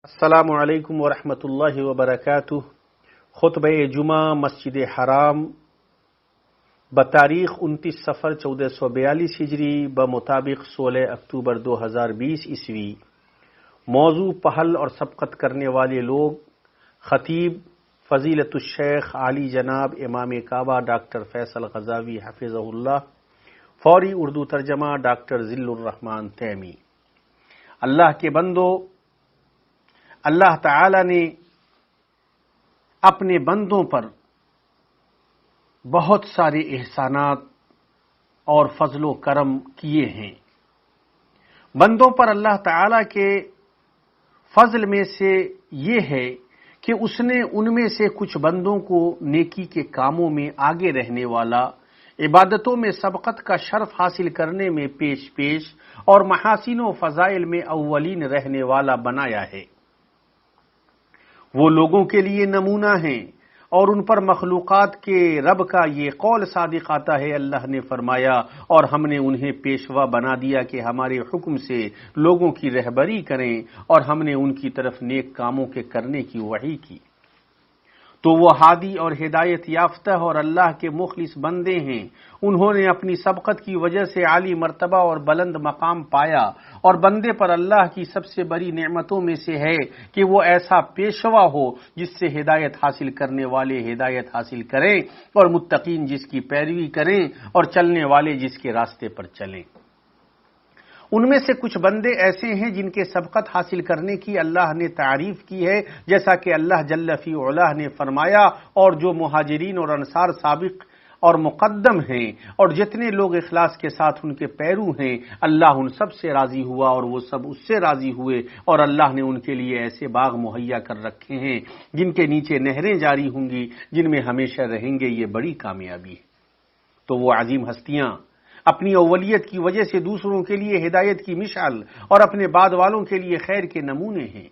السلام علیکم ورحمۃ اللہ وبرکاتہ۔ خطبہ جمعہ مسجد حرام بتاریخ 29 صفر 1442 ہجری بمطابق 16 اکتوبر 2020 عیسوی۔ موضوع پہل اور سبقت کرنے والے لوگ: خطیب فضیلت الشیخ عالی جناب امام کعبہ ڈاکٹر فیصل غزاوی حفظہ اللہ، فوری اردو ترجمہ ڈاکٹر ذل الرحمن تیمی۔ اللہ کے بندو، اللہ تعالی نے اپنے بندوں پر بہت سارے احسانات اور فضل و کرم کیے ہیں۔ بندوں پر اللہ تعالی کے فضل میں سے یہ ہے کہ اس نے ان میں سے کچھ بندوں کو نیکی کے کاموں میں آگے رہنے والا، عبادتوں میں سبقت کا شرف حاصل کرنے میں پیش اور محاسن و فضائل میں اولین رہنے والا بنایا ہے۔ وہ لوگوں کے لیے نمونہ ہیں اور ان پر مخلوقات کے رب کا یہ قول صادق آتا ہے، اللہ نے فرمایا، اور ہم نے انہیں پیشوا بنا دیا کہ ہمارے حکم سے لوگوں کی رہبری کریں، اور ہم نے ان کی طرف نیک کاموں کے کرنے کی وحی کی۔ تو وہ ہادی اور ہدایت یافتہ اور اللہ کے مخلص بندے ہیں۔ انہوں نے اپنی سبقت کی وجہ سے عالی مرتبہ اور بلند مقام پایا، اور بندے پر اللہ کی سب سے بڑی نعمتوں میں سے ہے کہ وہ ایسا پیشوا ہو جس سے ہدایت حاصل کرنے والے ہدایت حاصل کریں، اور متقین جس کی پیروی کریں، اور چلنے والے جس کے راستے پر چلیں۔ ان میں سے کچھ بندے ایسے ہیں جن کے سبقت حاصل کرنے کی اللہ نے تعریف کی ہے، جیسا کہ اللہ جل فی علاه نے فرمایا، اور جو مہاجرین اور انصار سابق اور مقدم ہیں اور جتنے لوگ اخلاص کے ساتھ ان کے پیرو ہیں، اللہ ان سب سے راضی ہوا اور وہ سب اس سے راضی ہوئے، اور اللہ نے ان کے لیے ایسے باغ مہیا کر رکھے ہیں جن کے نیچے نہریں جاری ہوں گی، جن میں ہمیشہ رہیں گے۔ یہ بڑی کامیابی ہے۔ تو وہ عظیم ہستیاں اپنی اولیت کی وجہ سے دوسروں کے لیے ہدایت کی مشعل اور اپنے بعد والوں کے لیے خیر کے نمونے ہیں۔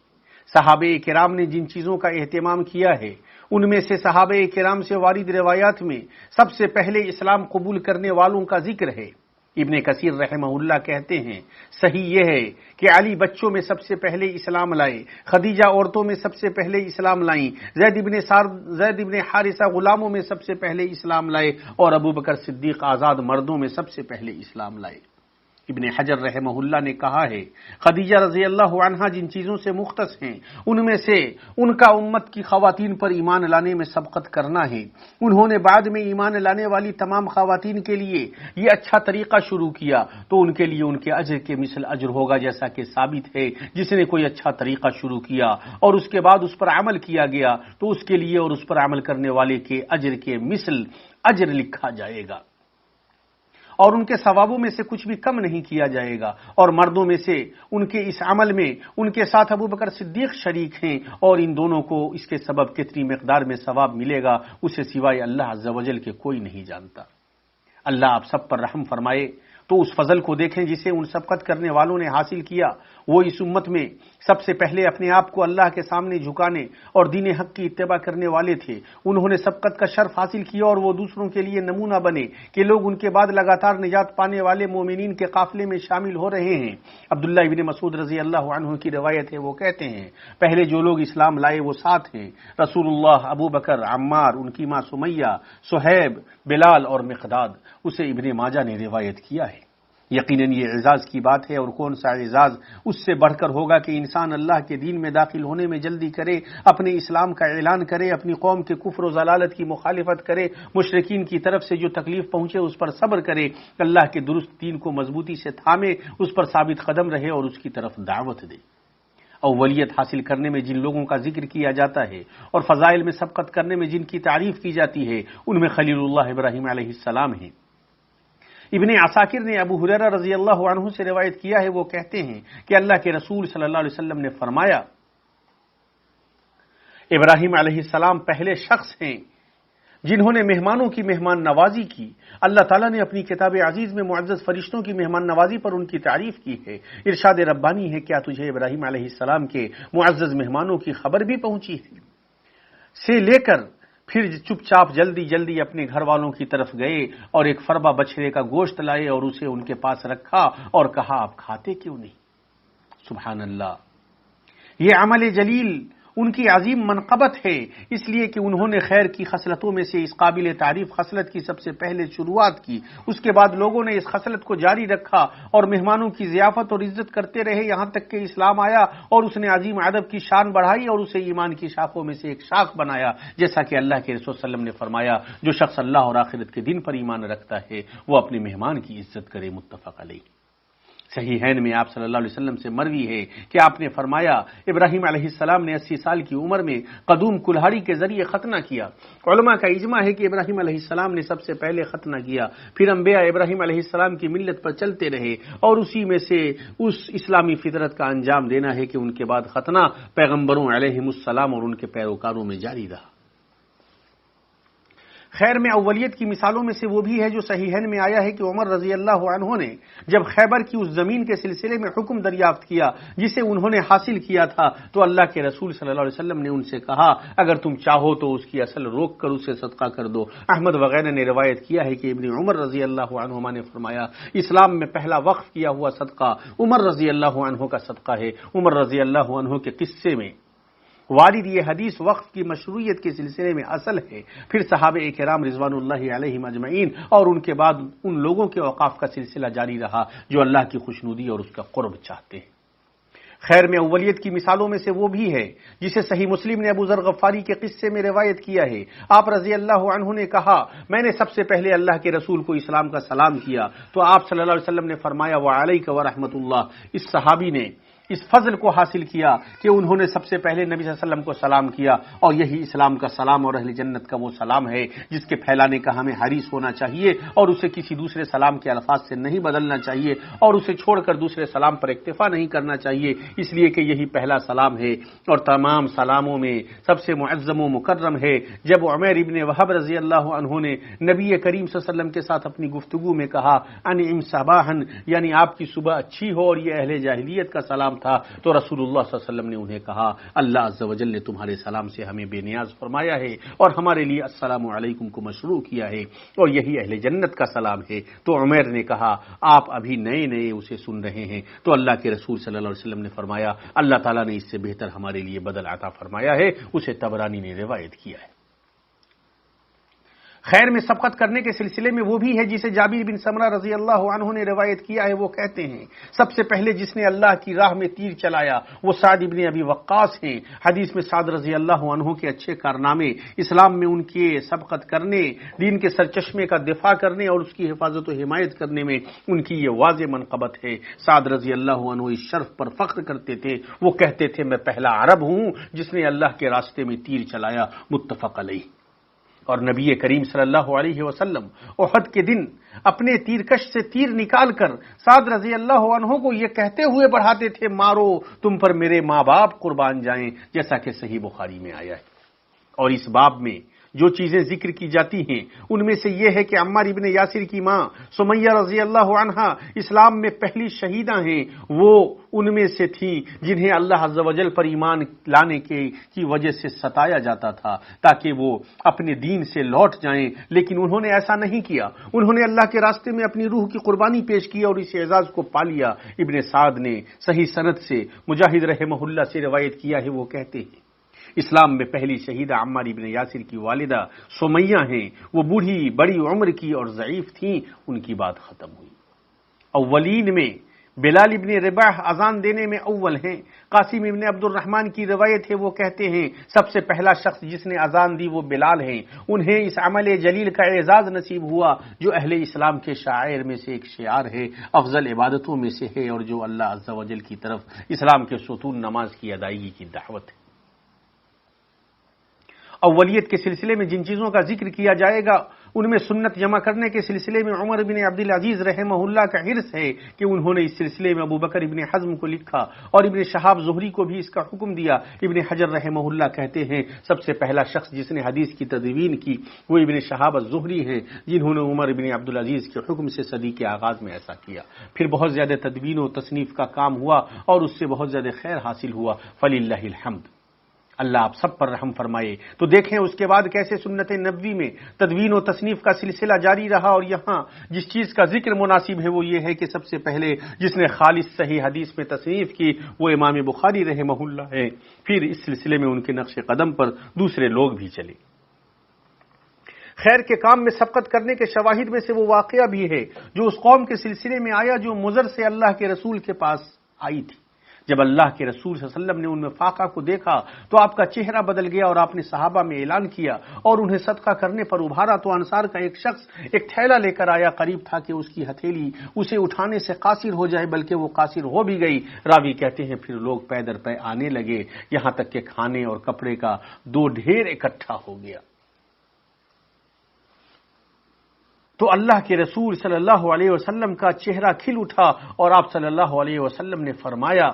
صحابہ کرام نے جن چیزوں کا اہتمام کیا ہے، ان میں سے صحابہ کرام سے وارد روایات میں سب سے پہلے اسلام قبول کرنے والوں کا ذکر ہے۔ ابن کثیر رحمہ اللہ کہتے ہیں، صحیح یہ ہے کہ علی بچوں میں سب سے پہلے اسلام لائے، خدیجہ عورتوں میں سب سے پہلے اسلام لائیں، زید ابن حارثہ غلاموں میں سب سے پہلے اسلام لائے، اور ابو بکر صدیق آزاد مردوں میں سب سے پہلے اسلام لائے۔ ابن حجر رحمہ اللہ نے کہا ہے، خدیجہ رضی اللہ عنہا جن چیزوں سے مختص ہیں، ان میں سے ان کا امت کی خواتین پر ایمان لانے میں سبقت کرنا ہے۔ انہوں نے بعد میں ایمان لانے والی تمام خواتین کے لیے یہ اچھا طریقہ شروع کیا، تو ان کے لیے ان کے اجر کے مثل اجر ہوگا، جیسا کہ ثابت ہے جس نے کوئی اچھا طریقہ شروع کیا اور اس کے بعد اس پر عمل کیا گیا تو اس کے لیے اور اس پر عمل کرنے والے کے اجر کے مثل اجر لکھا جائے گا، اور ان کے ثوابوں میں سے کچھ بھی کم نہیں کیا جائے گا۔ اور مردوں میں سے ان کے اس عمل میں ان کے ساتھ ابو بکر صدیق شریک ہیں، اور ان دونوں کو اس کے سبب کتنی مقدار میں ثواب ملے گا اسے سوائے اللہ عز و جل کے کوئی نہیں جانتا۔ اللہ آپ سب پر رحم فرمائے۔ تو اس فضل کو دیکھیں جسے ان سبقت کرنے والوں نے حاصل کیا۔ وہ اس امت میں سب سے پہلے اپنے آپ کو اللہ کے سامنے جھکانے اور دین حق کی اتباع کرنے والے تھے۔ انہوں نے سبقت کا شرف حاصل کیا اور وہ دوسروں کے لیے نمونہ بنے کہ لوگ ان کے بعد لگاتار نجات پانے والے مومنین کے قافلے میں شامل ہو رہے ہیں۔ عبداللہ ابن مسعود رضی اللہ عنہ کی روایت ہے، وہ کہتے ہیں، پہلے جو لوگ اسلام لائے وہ 7 ہیں: رسول اللہ، ابو بکر، عمار، ان کی ماں سمیہ، صہیب، بلال اور مقداد۔ اسے ابن ماجہ نے روایت کیا ہے۔ یقیناً یہ اعزاز کی بات ہے، اور کون سا اعزاز اس سے بڑھ کر ہوگا کہ انسان اللہ کے دین میں داخل ہونے میں جلدی کرے، اپنے اسلام کا اعلان کرے، اپنی قوم کے کفر و ضلالت کی مخالفت کرے، مشرکین کی طرف سے جو تکلیف پہنچے اس پر صبر کرے، اللہ کے درست دین کو مضبوطی سے تھامے، اس پر ثابت قدم رہے اور اس کی طرف دعوت دے۔ اولیت حاصل کرنے میں جن لوگوں کا ذکر کیا جاتا ہے اور فضائل میں سبقت کرنے میں جن کی تعریف کی جاتی ہے، ان میں خلیل اللہ ابراہیم علیہ السلام ہیں۔ ابن عساکر نے ابو ہریرہ رضی اللہ عنہ سے روایت کیا ہے، وہ کہتے ہیں کہ اللہ کے رسول صلی اللہ علیہ وسلم نے فرمایا، ابراہیم علیہ السلام پہلے شخص ہیں جنہوں نے مہمانوں کی مہمان نوازی کی۔ اللہ تعالیٰ نے اپنی کتاب عزیز میں معزز فرشتوں کی مہمان نوازی پر ان کی تعریف کی ہے۔ ارشاد ربانی ہے، کیا تجھے ابراہیم علیہ السلام کے معزز مہمانوں کی خبر بھی پہنچی ہے؟ سے لے کر پھر چپ چاپ جلدی اپنے گھر والوں کی طرف گئے اور ایک فربا بچھڑے کا گوشت لائے اور اسے ان کے پاس رکھا اور کہا، آپ کھاتے کیوں نہیں؟ سبحان اللہ۔ یہ عمل جلیل ان کی عظیم منقبت ہے، اس لیے کہ انہوں نے خیر کی خصلتوں میں سے اس قابل تعریف خصلت کی سب سے پہلے شروعات کی، اس کے بعد لوگوں نے اس خصلت کو جاری رکھا اور مہمانوں کی ضیافت اور عزت کرتے رہے، یہاں تک کہ اسلام آیا اور اس نے عظیم ادب کی شان بڑھائی اور اسے ایمان کی شاخوں میں سے ایک شاخ بنایا، جیسا کہ اللہ کے رسول صلی اللہ علیہ وسلم نے فرمایا، جو شخص اللہ اور آخرت کے دن پر ایمان رکھتا ہے وہ اپنے مہمان کی عزت کرے، متفق علیہ۔ صحیحین میں آپ صلی اللہ علیہ وسلم سے مروی ہے کہ آپ نے فرمایا ابراہیم علیہ السلام نے 80 سال کی عمر میں قدوم کلہاڑی کے ذریعے ختنہ کیا۔ علماء کا اجماع ہے کہ ابراہیم علیہ السلام نے سب سے پہلے ختنہ کیا، پھر انبیاء ابراہیم علیہ السلام کی ملت پر چلتے رہے اور اسی میں سے اس اسلامی فطرت کا انجام دینا ہے کہ ان کے بعد ختنہ پیغمبروں علیہم السلام اور ان کے پیروکاروں میں جاری رہا۔ خیر میں اولیت کی مثالوں میں سے وہ بھی ہے جو صحیحین میں آیا ہے کہ عمر رضی اللہ عنہ نے جب خیبر کی اس زمین کے سلسلے میں حکم دریافت کیا جسے انہوں نے حاصل کیا تھا تو اللہ کے رسول صلی اللہ علیہ وسلم نے ان سے کہا اگر تم چاہو تو اس کی اصل روک کر اسے صدقہ کر دو۔ احمد وغیرہ نے روایت کیا ہے کہ ابن عمر رضی اللہ عنہما نے فرمایا اسلام میں پہلا وقف کیا ہوا صدقہ عمر رضی اللہ عنہ کا صدقہ ہے۔ عمر رضی اللہ عنہ کے قصے میں وارد یہ حدیث وقف کی مشروعیت کے سلسلے میں اصل ہے، پھر صحابہ کرام رضوان اللہ علیہم اجمعین اور ان کے بعد ان لوگوں کے اوقاف کا سلسلہ جاری رہا جو اللہ کی خوشنودی اور اس کا قرب چاہتے ہیں۔ خیر میں اولیت کی مثالوں میں سے وہ بھی ہے جسے صحیح مسلم نے ابو ذر غفاری کے قصے میں روایت کیا ہے۔ آپ رضی اللہ عنہ نے کہا میں نے سب سے پہلے اللہ کے رسول کو اسلام کا سلام کیا تو آپ صلی اللہ علیہ وسلم نے فرمایا وعلیک ورحمۃ اللہ۔ اس صحابی نے اس فضل کو حاصل کیا کہ انہوں نے سب سے پہلے نبی صلی اللہ علیہ وسلم کو سلام کیا، اور یہی اسلام کا سلام اور اہل جنت کا وہ سلام ہے جس کے پھیلانے کا ہمیں حریص ہونا چاہیے اور اسے کسی دوسرے سلام کے الفاظ سے نہیں بدلنا چاہیے اور اسے چھوڑ کر دوسرے سلام پر اکتفا نہیں کرنا چاہیے، اس لیے کہ یہی پہلا سلام ہے اور تمام سلاموں میں سب سے معظم و مکرم ہے۔ جب عمیر ابن وہب رضی اللہ عنہ نے نبی کریم صلی اللہ علیہ وسلم کے ساتھ اپنی گفتگو میں کہا انعم صباحا، یعنی آپ کی صبح اچھی ہو، اور یہ اہل جاہلیت کا سلام تھا، تو رسول اللہ صلی اللہ علیہ وسلم نے انہیں کہا اللہ عز و جل نے تمہارے سلام سے ہمیں بے نیاز فرمایا ہے اور ہمارے لیے السلام علیکم کو مشروع کیا ہے اور یہی اہل جنت کا سلام ہے۔ تو عمیر نے کہا آپ ابھی نئے نئے اسے سن رہے ہیں، تو اللہ کے رسول صلی اللہ علیہ وسلم نے فرمایا اللہ تعالیٰ نے اس سے بہتر ہمارے لیے بدل عطا فرمایا ہے، اسے طبرانی نے روایت کیا ہے۔ خیر میں سبقت کرنے کے سلسلے میں وہ بھی ہے جسے جابر بن سمرہ رضی اللہ عنہ نے روایت کیا ہے۔ وہ کہتے ہیں سب سے پہلے جس نے اللہ کی راہ میں تیر چلایا وہ سعد بن ابی وقاص ہیں۔ حدیث میں سعد رضی اللہ عنہ کے اچھے کارنامے، اسلام میں ان کے سبقت کرنے، دین کے سرچشمے کا دفاع کرنے اور اس کی حفاظت و حمایت کرنے میں ان کی یہ واضح منقبت ہے۔ سعد رضی اللہ عنہ اس شرف پر فخر کرتے تھے، وہ کہتے تھے میں پہلا عرب ہوں جس نے اللہ کے راستے میں تیر چلایا، متفق علیہ۔ اور نبی کریم صلی اللہ علیہ وسلم احد کے دن اپنے تیرکش سے تیر نکال کر سعد رضی اللہ عنہ کو یہ کہتے ہوئے بڑھاتے تھے مارو تم پر میرے ماں باپ قربان جائیں، جیسا کہ صحیح بخاری میں آیا ہے۔ اور اس باب میں جو چیزیں ذکر کی جاتی ہیں ان میں سے یہ ہے کہ عمار ابن یاسر کی ماں سمیہ رضی اللہ عنہا اسلام میں پہلی شہیدہ ہیں، وہ ان میں سے تھیں جنہیں اللہ عز و جل پر ایمان لانے کی وجہ سے ستایا جاتا تھا تاکہ وہ اپنے دین سے لوٹ جائیں، لیکن انہوں نے ایسا نہیں کیا، انہوں نے اللہ کے راستے میں اپنی روح کی قربانی پیش کی اور اس اعزاز کو پا لیا۔ ابن سعد نے صحیح سند سے مجاہد رحمہ اللہ سے روایت کیا ہے، وہ کہتے ہیں اسلام میں پہلی شہیدہ عمار ابن یاسر کی والدہ سمیہ ہیں، وہ بوڑھی بڑی عمر کی اور ضعیف تھیں، ان کی بات ختم ہوئی۔ اولین میں بلال ابن رباح اذان دینے میں اول ہیں۔ قاسم ابن عبد الرحمن کی روایت ہے، وہ کہتے ہیں سب سے پہلا شخص جس نے اذان دی وہ بلال ہیں، انہیں اس عمل جلیل کا اعزاز نصیب ہوا جو اہل اسلام کے شعائر میں سے ایک شعار ہے، افضل عبادتوں میں سے ہے، اور جو اللہ عز و جل کی طرف اسلام کے ستون نماز کی ادائیگی کی دعوت ہے۔ اولیت کے سلسلے میں جن چیزوں کا ذکر کیا جائے گا ان میں سنت جمع کرنے کے سلسلے میں عمر بن عبد العزیز رحمہ اللہ کا حرص ہے کہ انہوں نے اس سلسلے میں ابو بکر ابن حزم کو لکھا اور ابن شہاب زہری کو بھی اس کا حکم دیا۔ ابن حجر رحمہ اللہ کہتے ہیں سب سے پہلا شخص جس نے حدیث کی تدوین کی وہ ابن شہاب الزہری ہیں، جنہوں نے عمر بن عبد العزیز کے حکم سے صدی کے آغاز میں ایسا کیا۔ پھر بہت زیادہ تدوین و تصنیف کا کام ہوا اور اس سے بہت زیادہ خیر حاصل ہوا، فللہ الحمد۔ اللہ آپ سب پر رحم فرمائے۔ تو دیکھیں اس کے بعد کیسے سنت نبوی میں تدوین و تصنیف کا سلسلہ جاری رہا، اور یہاں جس چیز کا ذکر مناسب ہے وہ یہ ہے کہ سب سے پہلے جس نے خالص صحیح حدیث میں تصنیف کی وہ امام بخاری رحمہ اللہ ہے، پھر اس سلسلے میں ان کے نقش قدم پر دوسرے لوگ بھی چلے۔ خیر کے کام میں سبقت کرنے کے شواہد میں سے وہ واقعہ بھی ہے جو اس قوم کے سلسلے میں آیا جو مضر سے اللہ کے رسول کے پاس آئی تھی۔ جب اللہ کے رسول صلی اللہ علیہ وسلم نے ان میں فاقہ کو دیکھا تو آپ کا چہرہ بدل گیا اور آپ نے صحابہ میں اعلان کیا اور انہیں صدقہ کرنے پر ابھارا تو انصار کا ایک شخص ایک تھیلا لے کر آیا، قریب تھا کہ اس کی ہتھیلی اسے اٹھانے سے قاصر ہو جائے، بلکہ وہ قاصر ہو بھی گئی۔ راوی کہتے ہیں پھر لوگ پے در پے آنے لگے، یہاں تک کہ کھانے اور کپڑے کا دو ڈھیر اکٹھا ہو گیا۔ تو اللہ کے رسول صلی اللہ علیہ وسلم کا چہرہ کھل اٹھا اور آپ صلی اللہ علیہ وسلم نے فرمایا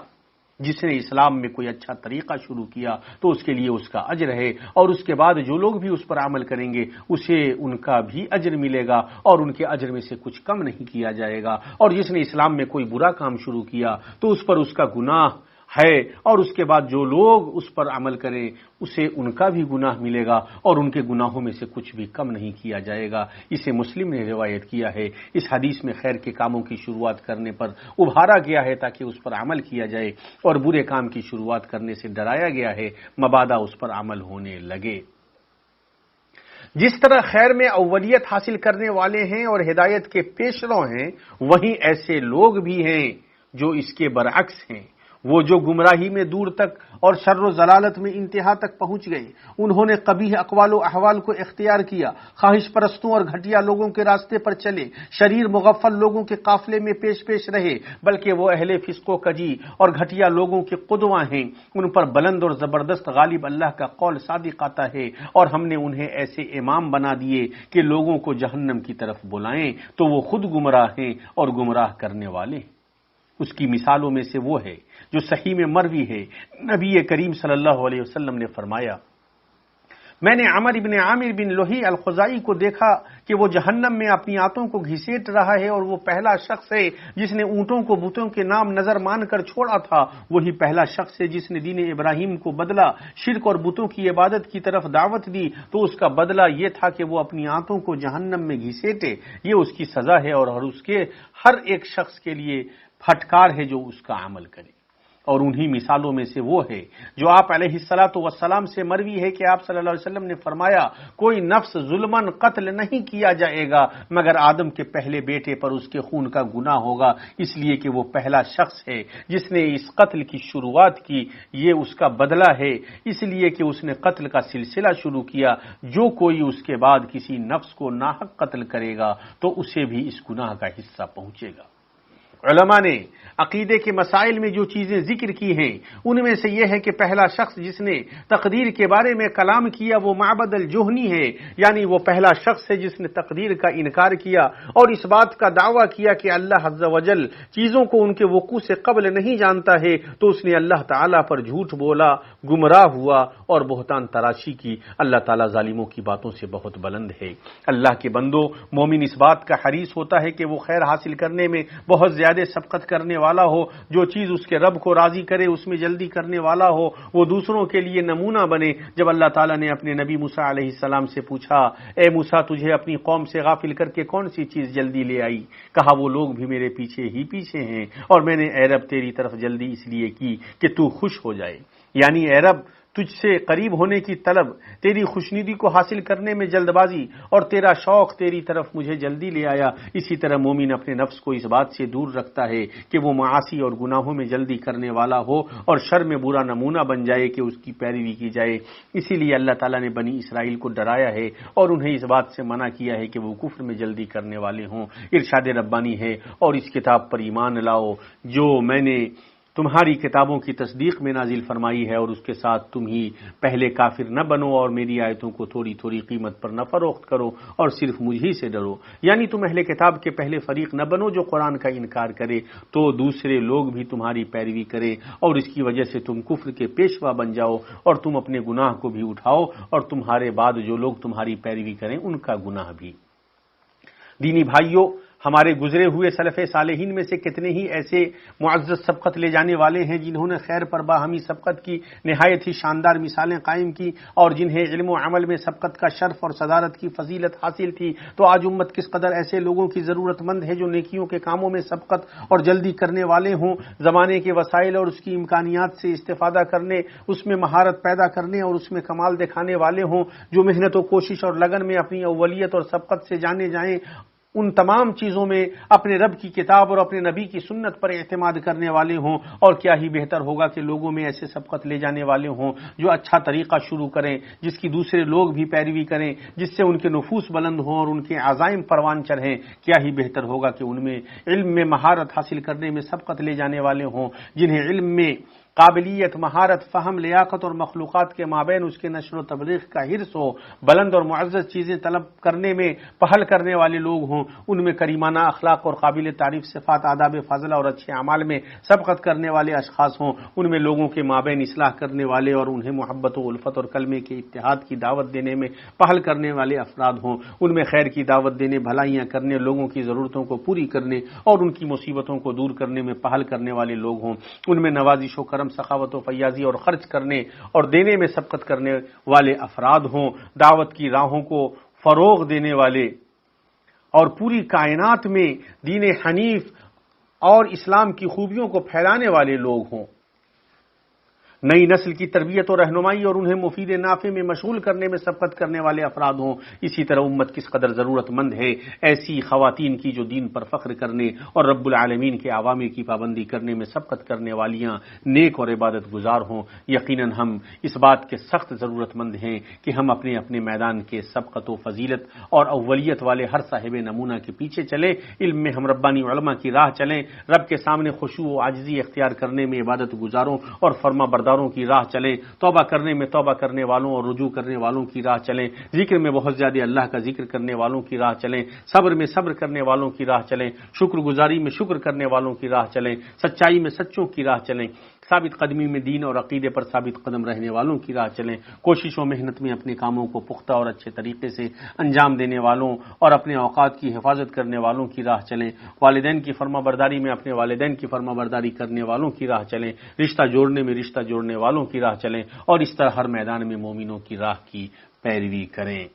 جس نے اسلام میں کوئی اچھا طریقہ شروع کیا تو اس کے لیے اس کا اجر ہے، اور اس کے بعد جو لوگ بھی اس پر عمل کریں گے اسے ان کا بھی اجر ملے گا اور ان کے اجر میں سے کچھ کم نہیں کیا جائے گا، اور جس نے اسلام میں کوئی برا کام شروع کیا تو اس پر اس کا گناہ ہے، اور اس کے بعد جو لوگ اس پر عمل کریں اسے ان کا بھی گناہ ملے گا اور ان کے گناہوں میں سے کچھ بھی کم نہیں کیا جائے گا۔ اسے مسلم نے روایت کیا ہے۔ اس حدیث میں خیر کے کاموں کی شروعات کرنے پر ابھارا گیا ہے تاکہ اس پر عمل کیا جائے، اور برے کام کی شروعات کرنے سے ڈرایا گیا ہے مبادا اس پر عمل ہونے لگے۔ جس طرح خیر میں اولیت حاصل کرنے والے ہیں اور ہدایت کے پیشرو ہیں، وہیں ایسے لوگ بھی ہیں جو اس کے برعکس ہیں، وہ جو گمراہی میں دور تک اور شر و ضلالت میں انتہا تک پہنچ گئے۔ انہوں نے قبیح اقوال و احوال کو اختیار کیا، خواہش پرستوں اور گھٹیا لوگوں کے راستے پر چلے، شریر مغفل لوگوں کے قافلے میں پیش پیش رہے، بلکہ وہ اہل فسق و کجی اور گھٹیا لوگوں کے قدوہ ہیں۔ ان پر بلند اور زبردست غالب اللہ کا قول صادق آتا ہے، اور ہم نے انہیں ایسے امام بنا دیے کہ لوگوں کو جہنم کی طرف بلائیں تو وہ خود گمراہ ہیں اور گمراہ کرنے والے ہیں۔ اس کی مثالوں میں سے وہ ہے جو صحیح میں مروی ہے، نبی کریم صلی اللہ علیہ وسلم نے فرمایا، میں نے عمر بن عامر بن لوہی الخزائی کو دیکھا کہ وہ جہنم میں اپنی آنتوں کو گھسیٹ رہا ہے، اور وہ پہلا شخص ہے جس نے اونٹوں کو بتوں کے نام نظر مان کر چھوڑا تھا، وہی پہلا شخص ہے جس نے دین ابراہیم کو بدلا، شرک اور بتوں کی عبادت کی طرف دعوت دی تو اس کا بدلہ یہ تھا کہ وہ اپنی آنتوں کو جہنم میں گھسیٹے، یہ اس کی سزا ہے، اور اس کے ہر ایک شخص کے لیے پھٹکار ہے جو اس کا عمل کرے۔ اور انہی مثالوں میں سے وہ ہے جو آپ علیہ الصلاۃ والسلام سے مروی ہے کہ آپ صلی اللہ علیہ وسلم نے فرمایا، کوئی نفس ظلماً قتل نہیں کیا جائے گا مگر آدم کے پہلے بیٹے پر اس کے خون کا گناہ ہوگا، اس لیے کہ وہ پہلا شخص ہے جس نے اس قتل کی شروعات کی، یہ اس کا بدلہ ہے اس لیے کہ اس نے قتل کا سلسلہ شروع کیا۔ جو کوئی اس کے بعد کسی نفس کو ناحق قتل کرے گا تو اسے بھی اس گناہ کا حصہ پہنچے گا۔ علماء نے عقیدے کے مسائل میں جو چیزیں ذکر کی ہیں ان میں سے یہ ہے کہ پہلا شخص جس نے تقدیر کے بارے میں کلام کیا وہ معبد الجہنی ہے، یعنی وہ پہلا شخص ہے جس نے تقدیر کا انکار کیا اور اس بات کا دعویٰ کیا کہ اللہ عز و جل چیزوں کو ان کے وقوع سے قبل نہیں جانتا ہے، تو اس نے اللہ تعالیٰ پر جھوٹ بولا، گمراہ ہوا اور بہتان تراشی کی۔ اللہ تعالیٰ ظالموں کی باتوں سے بہت بلند ہے۔ اللہ کے بندو، مومن اس بات کا حریص ہوتا ہے کہ وہ خیر حاصل کرنے میں بہت زیادہ سبقت کرنے والا ہو، جو چیز اس کے رب کو راضی کرے اس میں جلدی کرنے والا ہو، وہ دوسروں کے لیے نمونہ بنے۔ جب اللہ تعالیٰ نے اپنے نبی موسیٰ علیہ السلام سے پوچھا، اے موسیٰ تجھے اپنی قوم سے غافل کر کے کون سی چیز جلدی لے آئی؟ کہا وہ لوگ بھی میرے پیچھے ہی پیچھے ہیں، اور میں نے اے رب تیری طرف جلدی اس لیے کی کہ تو خوش ہو جائے، یعنی اے رب تجھ سے قریب ہونے کی طلب، تیری خوشنودی کو حاصل کرنے میں جلد بازی اور تیرا شوق تیری طرف مجھے جلدی لے آیا۔ اسی طرح مومن اپنے نفس کو اس بات سے دور رکھتا ہے کہ وہ معاصی اور گناہوں میں جلدی کرنے والا ہو اور شر میں برا نمونہ بن جائے کہ اس کی پیروی کی جائے۔ اسی لیے اللہ تعالیٰ نے بنی اسرائیل کو ڈرایا ہے اور انہیں اس بات سے منع کیا ہے کہ وہ کفر میں جلدی کرنے والے ہوں۔ ارشاد ربانی ہے، اور اس کتاب پر ایمان لاؤ جو میں نے تمہاری کتابوں کی تصدیق میں نازل فرمائی ہے، اور اس کے ساتھ تم ہی پہلے کافر نہ بنو اور میری آیتوں کو تھوڑی تھوڑی قیمت پر نہ فروخت کرو اور صرف مجھ ہی سے ڈرو، یعنی تم اہل کتاب کے پہلے فریق نہ بنو جو قرآن کا انکار کرے تو دوسرے لوگ بھی تمہاری پیروی کریں اور اس کی وجہ سے تم کفر کے پیشوا بن جاؤ اور تم اپنے گناہ کو بھی اٹھاؤ اور تمہارے بعد جو لوگ تمہاری پیروی کریں ان کا گناہ بھی۔ دینی بھائیوں، ہمارے گزرے ہوئے سلف صالحین میں سے کتنے ہی ایسے معزز سبقت لے جانے والے ہیں جنہوں نے خیر پر باہمی سبقت کی نہایت ہی شاندار مثالیں قائم کی، اور جنہیں علم و عمل میں سبقت کا شرف اور صدارت کی فضیلت حاصل تھی۔ تو آج امت کس قدر ایسے لوگوں کی ضرورت مند ہے جو نیکیوں کے کاموں میں سبقت اور جلدی کرنے والے ہوں، زمانے کے وسائل اور اس کی امکانیات سے استفادہ کرنے، اس میں مہارت پیدا کرنے اور اس میں کمال دکھانے والے ہوں، جو محنت و کوشش اور لگن میں اپنی اولیت اور سبقت سے جانے جائیں، ان تمام چیزوں میں اپنے رب کی کتاب اور اپنے نبی کی سنت پر اعتماد کرنے والے ہوں۔ اور کیا ہی بہتر ہوگا کہ لوگوں میں ایسے سبقت لے جانے والے ہوں جو اچھا طریقہ شروع کریں، جس کی دوسرے لوگ بھی پیروی کریں، جس سے ان کے نفوس بلند ہوں اور ان کے عزائم پروان چڑھیں۔ کیا ہی بہتر ہوگا کہ ان میں علم میں مہارت حاصل کرنے میں سبقت لے جانے والے ہوں، جنہیں علم میں قابلیت، مہارت، فہم، لیاقت اور مخلوقات کے مابین اس کے نشر و تبلیغ کا حرص ہو، بلند اور معزز چیزیں طلب کرنے میں پہل کرنے والے لوگ ہوں، ان میں کریمانہ اخلاق اور قابل تعریف صفات، آداب فاضلہ اور اچھے اعمال میں سبقت کرنے والے اشخاص ہوں، ان میں لوگوں کے مابین اصلاح کرنے والے اور انہیں محبت و الفت اور کلمے کے اتحاد کی دعوت دینے میں پہل کرنے والے افراد ہوں، ان میں خیر کی دعوت دینے، بھلائیاں کرنے، لوگوں کی ضرورتوں کو پوری کرنے اور ان کی مصیبتوں کو دور کرنے میں پہل کرنے والے لوگ ہوں، ان میں نوازش و کرم، سخاوت و فیاضی اور خرچ کرنے اور دینے میں سبقت کرنے والے افراد ہوں، دعوت کی راہوں کو فروغ دینے والے اور پوری کائنات میں دین حنیف اور اسلام کی خوبیوں کو پھیلانے والے لوگ ہوں، نئی نسل کی تربیت و رہنمائی اور انہیں مفید نافع میں مشغول کرنے میں سبقت کرنے والے افراد ہوں۔ اسی طرح امت کس قدر ضرورت مند ہے ایسی خواتین کی جو دین پر فخر کرنے اور رب العالمین کے اوامر کی پابندی کرنے میں سبقت کرنے والیاں نیک اور عبادت گزار ہوں۔ یقیناً ہم اس بات کے سخت ضرورت مند ہیں کہ ہم اپنے اپنے میدان کے سبقت و فضیلت اور اولیت والے ہر صاحب نمونہ کے پیچھے چلیں، علم میں ہم ربانی علماء کی راہ چلیں، رب کے سامنے خشوع و عاجزی اختیار کرنے میں عبادت گزاروں اور فرما برداروں کی راہ چلیں، توبہ کرنے میں توبہ کرنے والوں اور رجوع کرنے والوں کی راہ چلیں، ذکر میں بہت زیادہ اللہ کا ذکر کرنے والوں کی راہ چلیں، صبر میں صبر کرنے والوں کی راہ چلیں، شکر گزاری میں شکر کرنے والوں کی راہ چلیں، سچائی میں سچوں کی راہ چلیں، ثابت قدمی میں دین اور عقیدے پر ثابت قدم رہنے والوں کی راہ چلیں، کوشش و محنت میں اپنے کاموں کو پختہ اور اچھے طریقے سے انجام دینے والوں اور اپنے اوقات کی حفاظت کرنے والوں کی راہ چلیں، والدین کی فرما برداری میں اپنے والدین کی فرما برداری کرنے والوں کی راہ چلیں، رشتہ جوڑنے میں رشتہ جوڑنے والوں کی راہ چلیں، اور اس طرح ہر میدان میں مومنوں کی راہ کی پیروی کریں۔